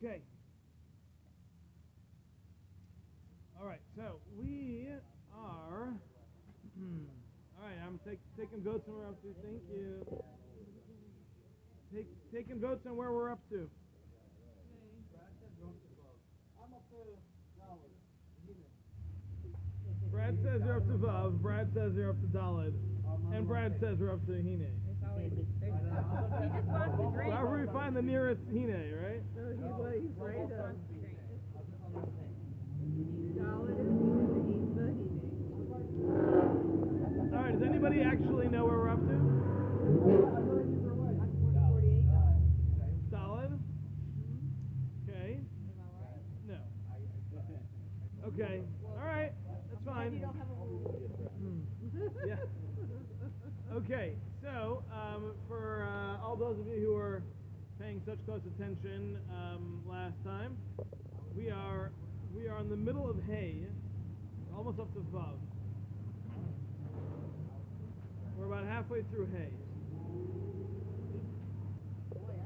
Okay. All right. So we are. All right. I'm taking votes on where we're up to. Thank you. Taking votes on where we're up to. Brad says you're up to Vav. Brad says you're up to Daled. And Brad says we're up to Hine. He just wants to drink. However we find the nearest Hine, right? So he's right. All right. Does anybody actually know where we're up to? 148. Daled. Okay. No. Okay. All right. That's fine. You don't have a rule. Yeah. Okay. So, for all those of you who are paying such close attention last time, we are in the middle of Hay, almost up to Vav. We're about halfway through Hay.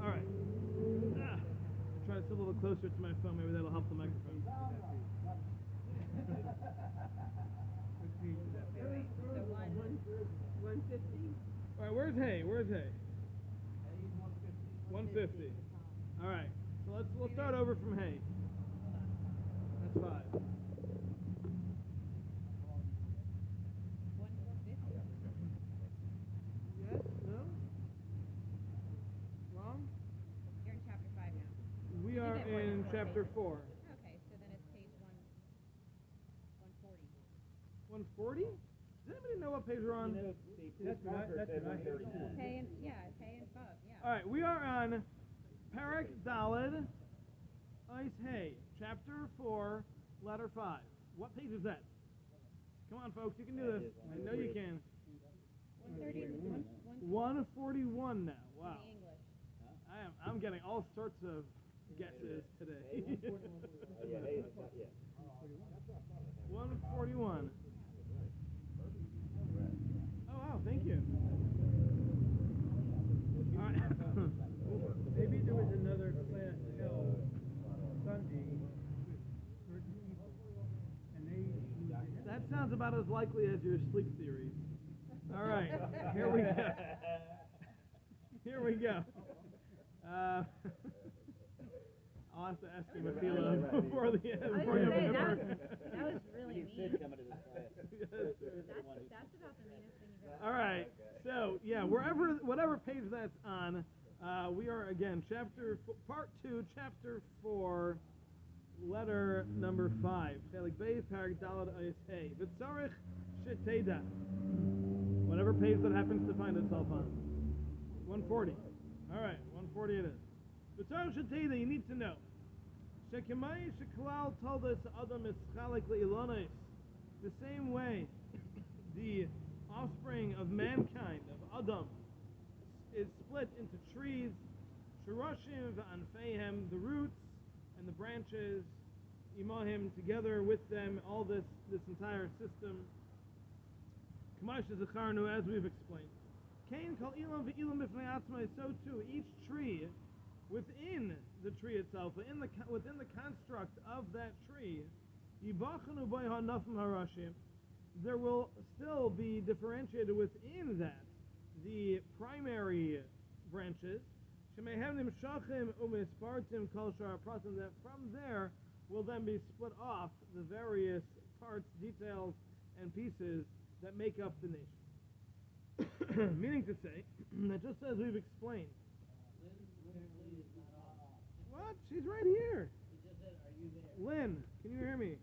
All right. Try to sit a little closer to my phone. Maybe that'll help the microphone. So 150. All right, where's Hay? 150. All right, so we'll start over from Hay. That's 5. 150. Yes? No? Wrong? You're in chapter 5 now. We You are did more than in 4 chapter pages. 4. Okay, so then it's page 140. 140? Does anybody know what page we're on? That's what I heard. Pay and Vav, yeah. All right, we are on Perek Daled Ice Hay, chapter 4, letter 5. What page is that? Come on, folks, you can do this. I know you can. 141 now. Wow. The English. I'm getting all sorts of guesses today. 141. Oh wow, thank you. All right. Maybe there was another class held Sunday with certain people, and they. That sounds about as likely as your sleep theory. All right, here we go. Here we go. I'll have to ask him if he'll before the end. I was Before going you to say, remember. that was really mean. Yes. That's about the meanest thing you've ever All right. So yeah, whatever page that's on, we are again part 2, chapter 4, letter number 5. Chelik Beis, Perek Daled Ayis Hay. V'tzarich sheteda. Whatever page that happens to find itself on. 140. All right, 140 it is. V'tzarich sheteda. You need to know. Shekemai sheklal toldos adam is chalik le'ilonis. The same way, the offspring of mankind, of Adam, is split into trees, shirashim v'anfeihem, the roots and the branches, imahim, together with them, all this entire system. Kamash Zacharnu, as we've explained. Kain kol ilam v'ilam b'fnei atzmai, so too, each tree, within the tree itself, within the construct of that tree, yibachanu by hanafim harashim, there will still be differentiated within that the primary branches, that from there will then be split off the various parts, details, and pieces that make up the nation. Meaning to say, that just as we've explained. What? She's right here. Lynn, can you hear me?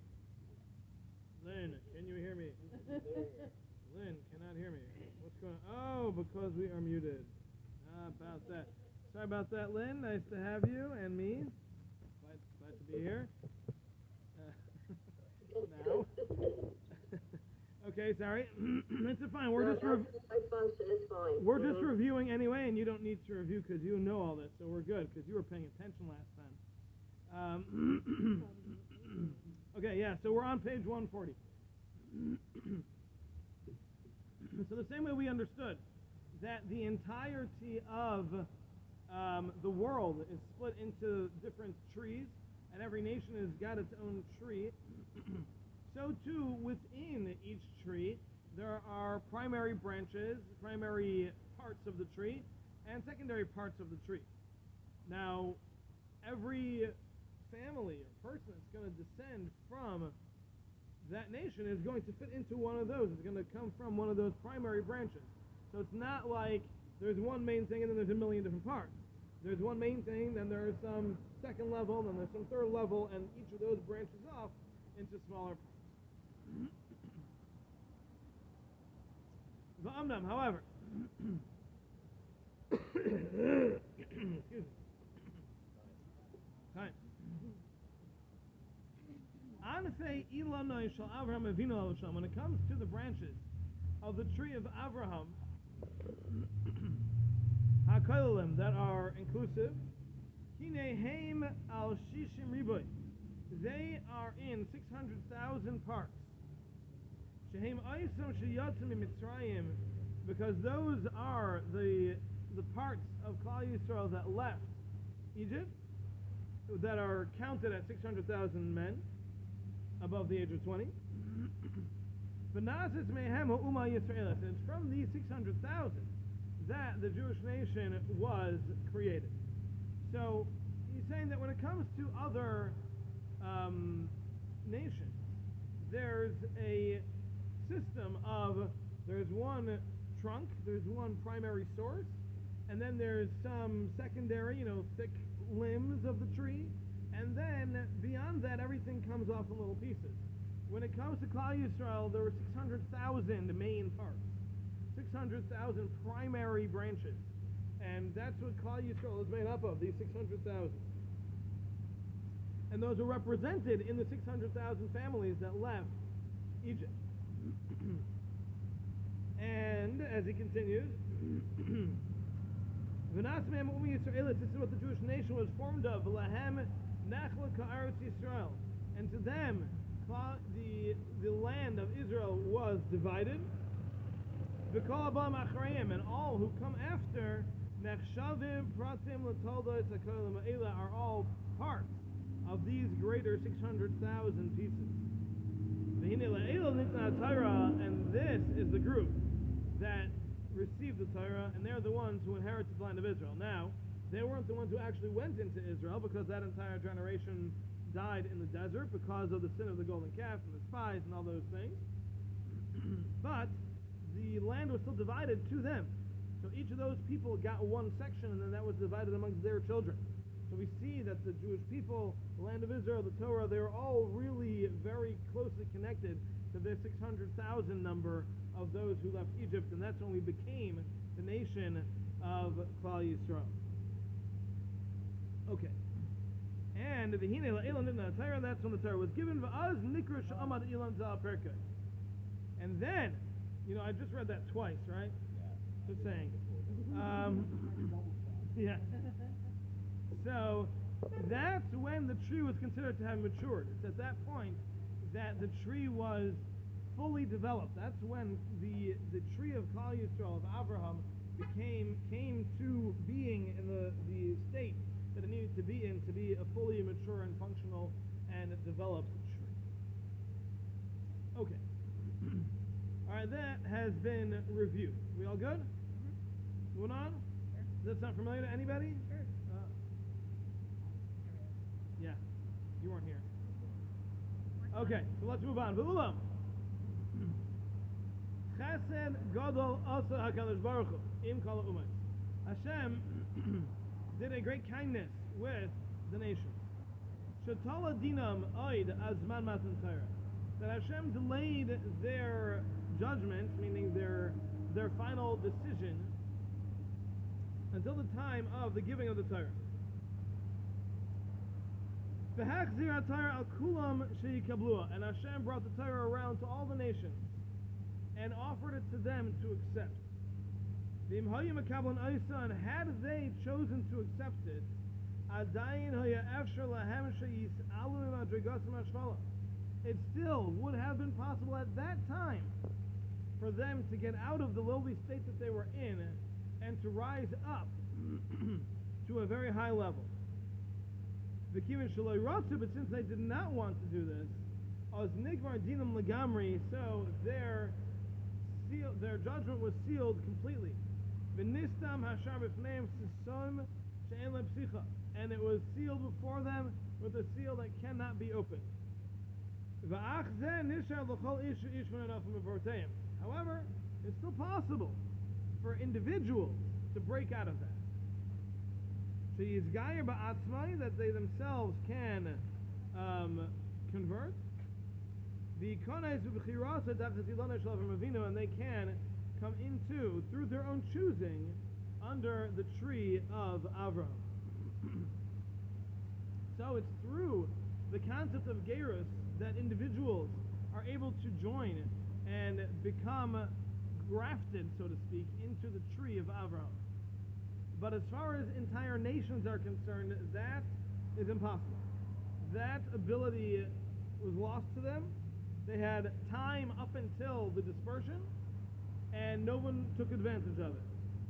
Lynn, can you hear me? Lynn cannot hear me. What's going on? Oh, because we are muted. How about that? Sorry about that, Lynn. Nice to have you and me. Glad to be here. Now. Okay, sorry. It's fine. We're just reviewing anyway, and you don't need to review because you know all this, so we're good because you were paying attention last time. Okay, yeah, so we're on page 140. So the same way we understood that the entirety of the world is split into different trees, and every nation has got its own tree, so too within each tree there are primary branches, primary parts of the tree, and secondary parts of the tree. Now, every family or person that's going to descend from that nation is going to fit into one of those. It's going to come from one of those primary branches. So it's not like there's one main thing and then there's a million different parts. There's one main thing, then there's some second level, then there's some third level, and each of those branches off into smaller parts. V'amnam, however, excuse me. Time. Anfei Ilanoi Shal Avraham Avinu Alasham. When it comes to the branches of the tree of Avraham, HaKolim, that are inclusive, Hineheim Al Shishim Riboy, they are in 600,000 parts. Shehem Oisom Sheyotzim Mitzrayim, because those are the parts of Klal Yisrael that left Egypt, that are counted at 600,000 men above the age of 20. V'nazis mehem ha'uma Yisraelis, and it's from these 600,000 that the Jewish nation was created. So he's saying that when it comes to other nations, there's a system of, there's one trunk, there's one primary source, and then there's some secondary, thick limbs of the tree, and then beyond that everything comes off in little pieces. When it comes to Klal Yisrael, there were 600,000 main parts, 600,000 primary branches, and that's what Klal Yisrael is made up of, these 600,000. And those are represented in the 600,000 families that left Egypt. And as he continues, this is what the Jewish nation was formed of. And to them, the land of Israel was divided. And all who come after are all parts of these greater 600,000 pieces. And this is the group that received the Torah, and they're the ones who inherited the land of Israel. Now, they weren't the ones who actually went into Israel, because that entire generation died in the desert because of the sin of the golden calf and the spies and all those things. But the land was still divided to them. So each of those people got one section, and then that was divided amongst their children. So we see that the Jewish people, the land of Israel, the Torah, they were all really very closely connected to this 600,000 number of those who left Egypt, and that's when we became the nation of Klal Yisrael. Okay. And that's when the Torah was given. And then, I just read that twice, right? Just saying. Yeah. So that's when the tree was considered to have matured. It's at that point that the tree was fully developed. That's when the tree of Klal Yisrael, of Avraham, came to being in the state that it needed to be in to be a fully mature and functional and developed tree. Okay. All right, that has been reviewed. We all good? Mm-hmm. Moving on? Sure. Does that sound familiar to anybody? Sure. Yeah, you weren't here. Okay, so let's move on. V'ulam. Chesed gadol asa HaKadosh Baruch Hu im kol ha'umas. Hashem did a great kindness with the nation. Shetala dinam oid azman matan Torah. That Hashem delayed their judgment, meaning their final decision, until the time of the giving of the Torah. And Hashem brought the Torah around to all the nations and offered it to them to accept. And had they chosen to accept it, it still would have been possible at that time for them to get out of the lowly state that they were in and to rise up to to a very high level. But since they did not want to do this, so their judgment was sealed completely. And it was sealed before them with a seal that cannot be opened. However, it's still possible for individuals to break out of that. That they themselves can convert. And they can come into, through their own choosing, under the tree of Avram. So it's through the concept of Gerus that individuals are able to join and become grafted, so to speak, into the tree of Avram. But as far as entire nations are concerned, that is impossible. That ability was lost to them. They had time up until the dispersion, and no one took advantage of it.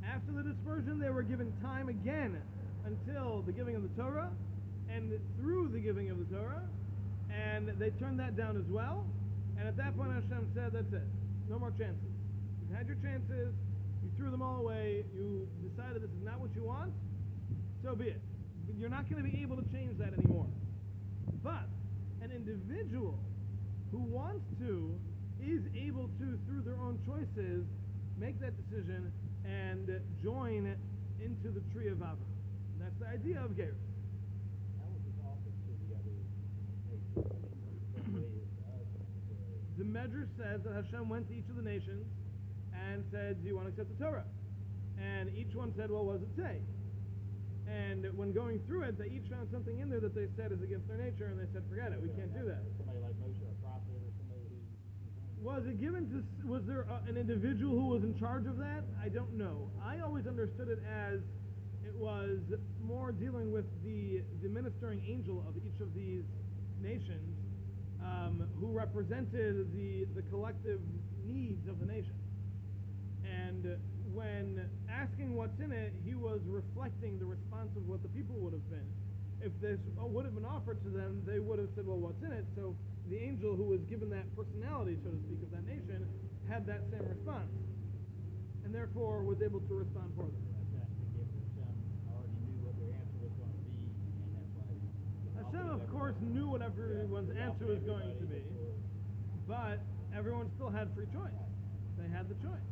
After the dispersion, they were given time again until the giving of the Torah, and through the giving of the Torah, and they turned that down as well. And at that point, Hashem said, that's it. No more chances. You've had your chances. You threw them all away. You decided this is not what you want. So be it. But you're not going to be able to change that anymore. But an individual who wants to is able to, through their own choices, make that decision and join into the tree of Avram. That's the idea of Gerus. How was it offered to the other nations? The Medrash says that Hashem went to each of the nations and said, do you want to accept the Torah? And each one said, well, what does it say? And when going through it, they each found something in there that they said is against their nature, and they said, forget it, we can't do that. Somebody like Moshe, a prophet, or somebody who... Was there an individual who was in charge of that? I don't know. I always understood it as it was more dealing with the ministering angel of each of these nations, who represented the collective needs of the nation. And when asking what's in it, he was reflecting the response of what the people would have been. If this would have been offered to them, they would have said, well, what's in it? So the angel who was given that personality, so to speak, of that nation, had that same response, and therefore was able to respond for them. Already knew what their answer was going to be, and that's why... Hashem, of course, knew what everyone's answer was going to be, but everyone still had free choice. They had the choice.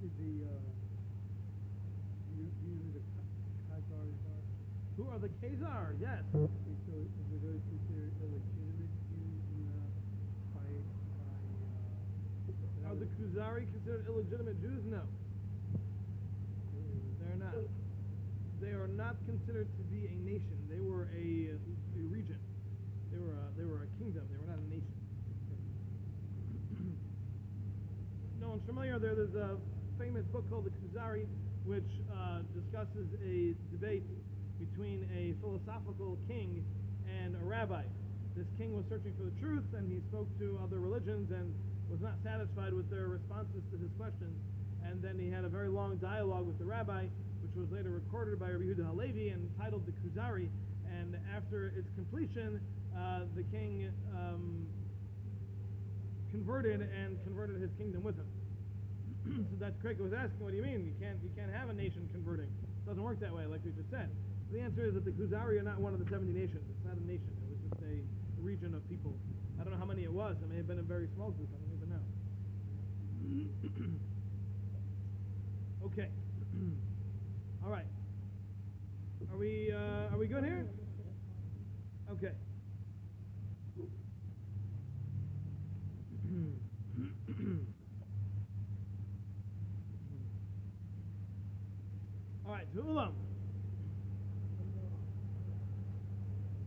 Did you know the Khazars are? Who are the Khazar? Yes. So were those considered illegitimate Jews Are the Khazari considered illegitimate Jews? No. They're not. They are not considered to be a nation. They were a region. They were a kingdom. They were not a nation. No one's familiar. There's a famous book called the Kuzari, which discusses a debate between a philosophical king and a rabbi. This king was searching for the truth, and he spoke to other religions and was not satisfied with their responses to his questions. And then he had a very long dialogue with the rabbi, which was later recorded by Rabbi Yehuda Halevi and titled the Kuzari. And after its completion, the king converted his kingdom with him. So that's correct. I was asking, what do you mean? You can't have a nation converting. It doesn't work that way, like we just said. The answer is that the Khuzari are not one of the 70 nations. It's not a nation. It was just a region of people. I don't know how many it was. It may have been a very small group. I don't even know. Okay. All right. Are we good here? Okay. All right, Ulam.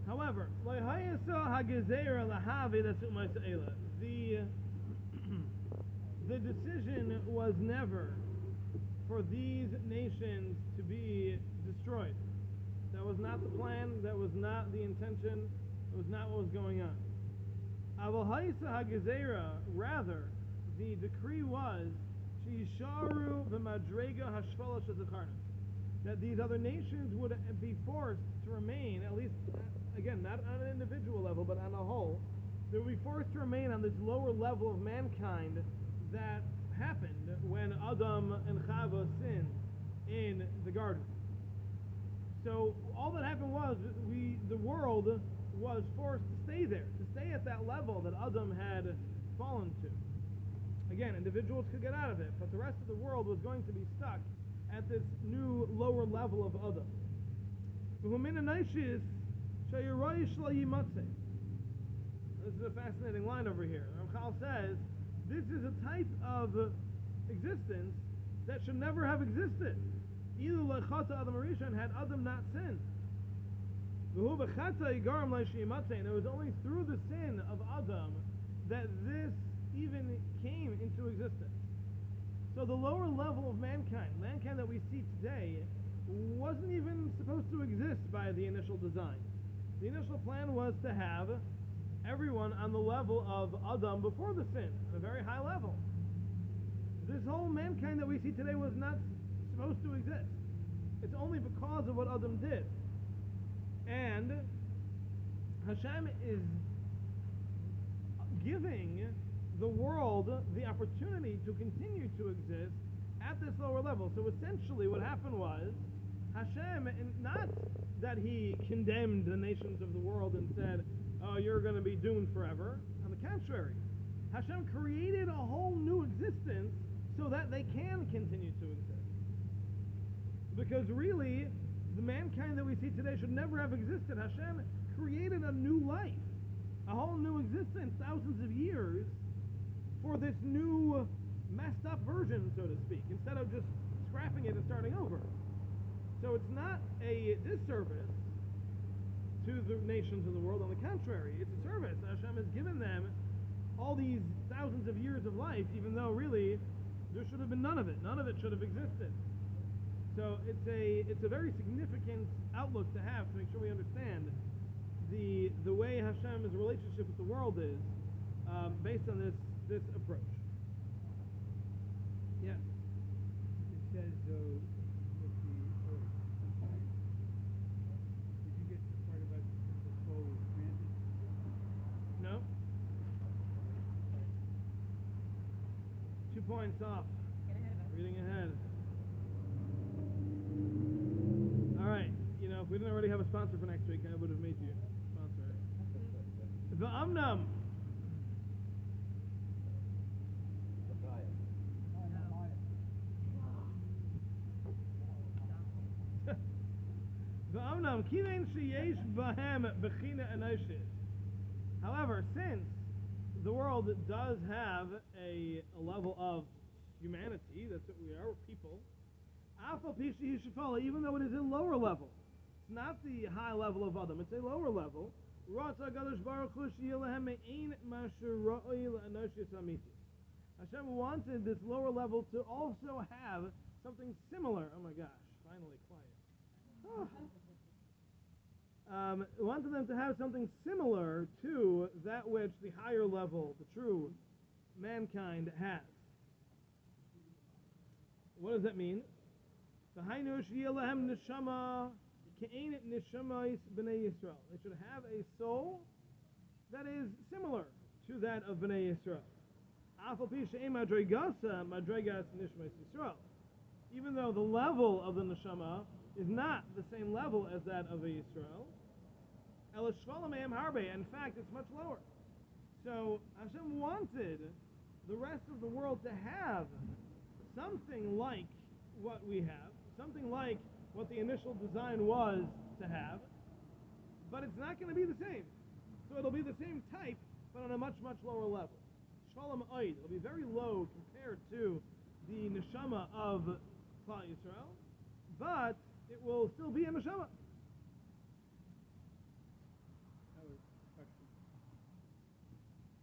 However, the decision was never for these nations to be destroyed. That was not the plan. That was not the intention. It was not what was going on. Rather, the decree was Shisharu v'madrega hashfala shezakarna. That these other nations would be forced to remain, at least, again, not on an individual level, but on a whole, they would be forced to remain on this lower level of mankind that happened when Adam and Chava sinned in the garden. So all that happened was the world was forced to stay there, to stay at that level that Adam had fallen to. Again, individuals could get out of it, but the rest of the world was going to be stuck at this new lower level of Adam. This is a fascinating line over here. Ramchal says, this is a type of existence that should never have existed. Had Adam not sinned. And it was only through the sin of Adam that this even came into existence. So the lower level of mankind that we see today, wasn't even supposed to exist by the initial design. The initial plan was to have everyone on the level of Adam before the sin, at a very high level. This whole mankind that we see today was not supposed to exist. It's only because of what Adam did. And Hashem is giving the world the opportunity to continue to exist at this lower level. So essentially what happened was, Hashem, not that he condemned the nations of the world and said, oh, you're going to be doomed forever. On the contrary, Hashem created a whole new existence so that they can continue to exist. Because really, the mankind that we see today should never have existed. Hashem created a new life, a whole new existence, thousands of years, for this new messed up version, so to speak, instead of just scrapping it and starting over. So it's not a disservice to the nations of the world. On the contrary, it's a service. Hashem has given them all these thousands of years of life, even though really there should have been none of it. None of it should have existed. So it's a very significant outlook to have to make sure we understand the way Hashem's relationship with the world is based on this approach. Yes. It says though that the earth. Did you get the part about the soul was granted? No. 2 points off. Get ahead of us. Reading ahead. All right. You know, if we didn't already have a sponsor for next week, I would have made you sponsor. The Amnam. However, since the world does have a level of humanity, that's what we are, we're people, even though it is a lower level, it's not the high level of Adam, it's a lower level. Hashem wanted this lower level to also have something similar. Oh my gosh, finally quiet. Wanted them to have something similar to that which the higher level, the true mankind, has. What does that mean? They should have a soul that is similar to that of Bnei Yisrael. Even though the level of the neshama is not the same level as that of a Yisrael, in fact, it's much lower. So Hashem wanted the rest of the world to have something like what we have, something like what the initial design was to have, but it's not going to be the same. So it'll be the same type, but on a much, much lower level. Shalom Oid, it'll be very low compared to the neshama of Klal Yisrael, but it will still be a neshama. That was a question.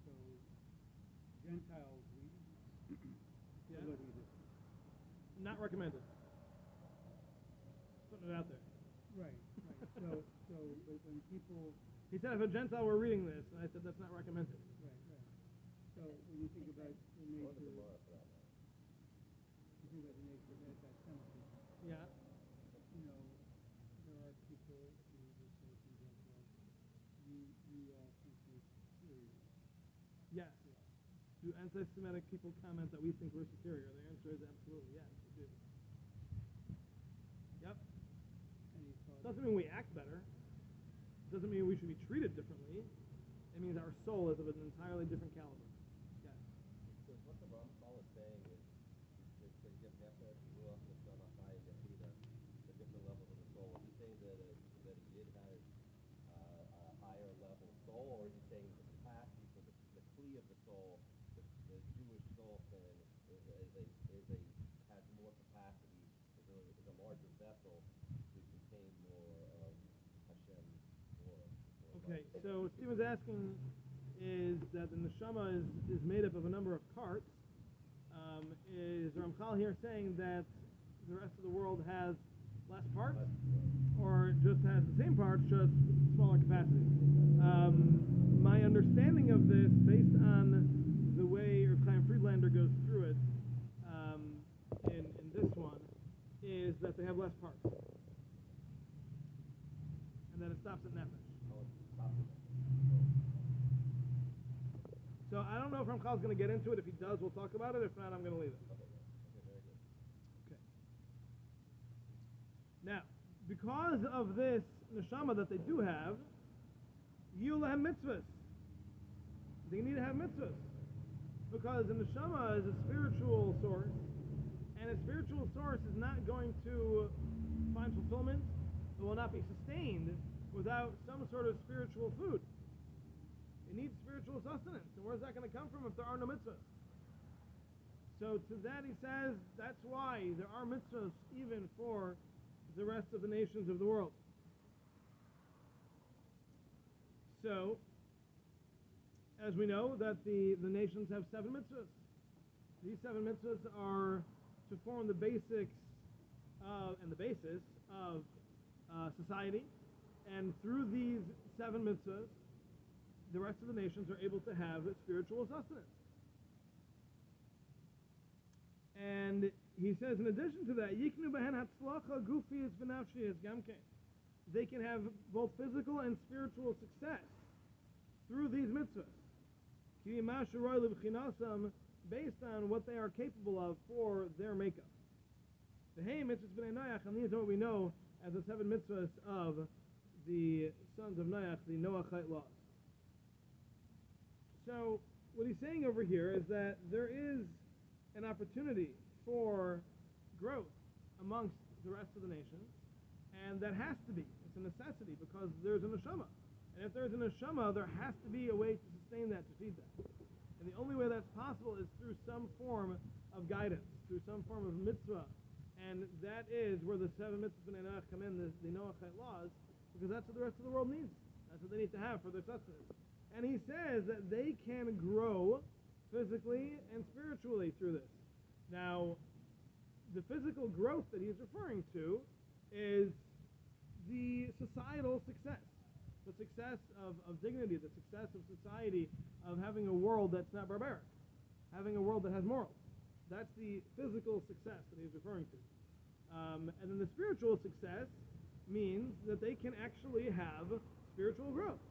So Gentiles read. Yeah. What do you do? Not recommended. Putting it out there. Right. So but when people He said if a Gentile were reading this, and I said that's not recommended. right. So when you think about the nature of anti-Semitism. Yeah. You know, there are people who will say things like, well, you all think you're superior Yes. to us. Do anti-Semitic people comment that we think we're superior? The answer is absolutely yes, we do. Yep. Any thoughts? Doesn't mean we act better. Doesn't mean we should be treated differently. It means our soul is of an entirely different caliber. Yes. Because what the Ramchal is saying is that you have Nefesh, Ruach, Neshama, Chai, and Yechida, the different levels of the soul. Is he saying that a Yid has a higher level soul, or is he saying the capacity for the Kli of the soul, the Jewish soul has more capacity, is a larger vessel to contain more of Hashem's aura? Okay, so Stephen's asking is that the neshama is made up of a number of parts. Is Ramchal here saying that the rest of the world has less parts, or just has the same parts, just smaller capacity? My understanding of this, based on the way Chaim Friedlander goes through it in this one, is that they have less parts, and then it stops at nefesh. So I don't know if Ramchal's going to get into it. If he does, we'll talk about it. If not, I'm going to leave it. Okay. Now, because of this neshama that they do have, you will have mitzvahs. They need to have mitzvahs. Because the neshama is a spiritual source, and a spiritual source is not going to find fulfillment. It will not be sustained without some sort of spiritual food. It needs spiritual sustenance. And where's that going to come from if there are no mitzvahs? So to that he says, that's why there are mitzvahs even for the rest of the nations of the world. So, as we know, that the nations have 7 mitzvahs. These 7 mitzvahs are to form the basics and the basis of society. And through these 7 mitzvahs, the rest of the nations are able to have spiritual sustenance. And he says, in addition to that, Yiknu behen hatzlacha gufiyas v'nafshiyas gamkein. They can have both physical and spiritual success through these mitzvahs. Ki ma sharoi lebchinasam, based on what they are capable of for their makeup. The hey mitzvahs b'nei Noach, and these are what we know as the 7 mitzvahs of the sons of Noach, the Noachite laws. So what he's saying over here is that there is an opportunity for growth amongst the rest of the nations, and that has to be. It's a necessity because there's a neshama. And if there's a neshama, there has to be a way to sustain that, to feed that. And the only way that's possible is through some form of guidance, through some form of mitzvah. And that is where the 7 mitzvahs b'nei Noach come in, the Noachite laws, because that's what the rest of the world needs. That's what they need to have for their sustenance. And he says that they can grow physically and spiritually through this. Now, the physical growth that he's referring to is the societal success. The success of dignity, the success of society, of having a world that's not barbaric, having a world that has morals. That's the physical success that he's referring to. And then the spiritual success means that they can actually have spiritual growth.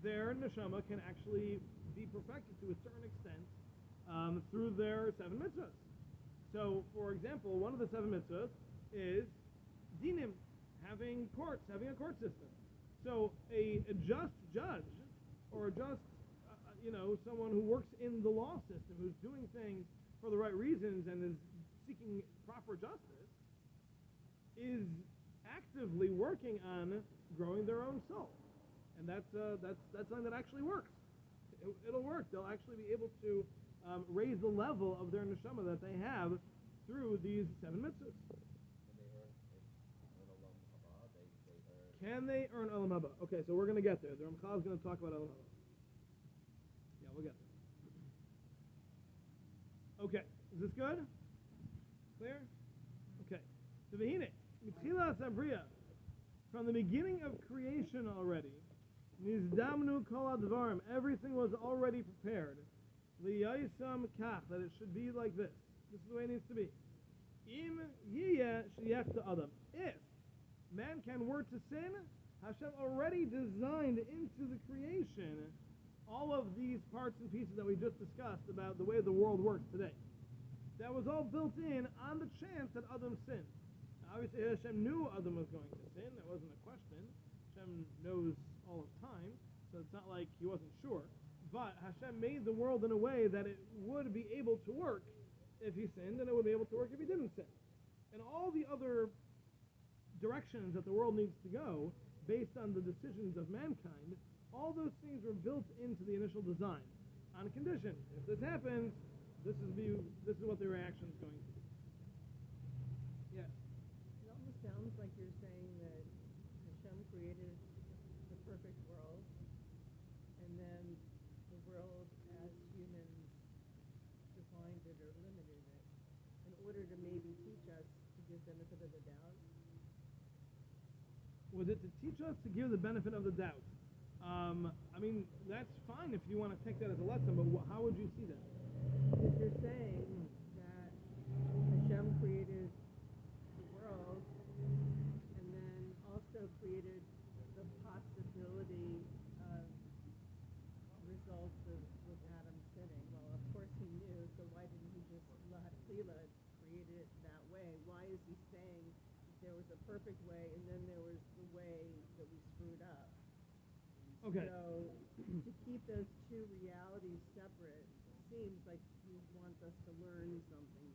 Their neshama can actually be perfected to a certain extent through their 7 mitzvahs. So, for example, one of the 7 mitzvahs is dinim, having courts, having a court system. So, a just judge, or a just, someone who works in the law system, who's doing things for the right reasons and is seeking proper justice, is actively working on growing their own soul. And that's something that actually works. It'll work. They'll actually be able to raise the level of their neshama that they have through these 7 mitzvahs. Can they earn olam haba? Okay, so we're going to get there. The Ramchal is going to talk about olam haba. Yeah, we'll get there. Okay, is this good? Clear? Okay. So v'hine, mitchilas habriya, from the beginning of creation already, nizdamnu kol advarim, everything was already prepared. Liyayisam kach, that it should be like this. This is the way it needs to be. Im yiyeh sheyech adam. If mankind were to sin, Hashem already designed into the creation all of these parts and pieces that we just discussed about the way the world works today. That was all built in on the chance that Adam sinned. Now, obviously, Hashem knew Adam was going to sin. That wasn't a question. Hashem knows all of time, so it's not like he wasn't sure. But Hashem made the world in a way that it would be able to work if he sinned, and it would be able to work if he didn't sin. And all the other directions that the world needs to go, based on the decisions of mankind, all those things were built into the initial design, on a condition. If this happens, this is what the reaction is going to be. Yes. It almost sounds like you're saying that Hashem created the perfect world, and then the world as humans defined it or limited it in order to maybe teach us to give benefit of the doubt. Was it to teach us to give the benefit of the doubt? I mean, that's fine if you want to take that as a lesson, but how would you see that? Because you're saying that Hashem created the world and then also created the possibility of results of with Adam sinning. Well, of course he knew, so why didn't he just Lila create it that way? Why is he saying that there was a perfect way and then there was the way that we screwed up? Okay. So to keep those two realities separate seems like you want us to learn something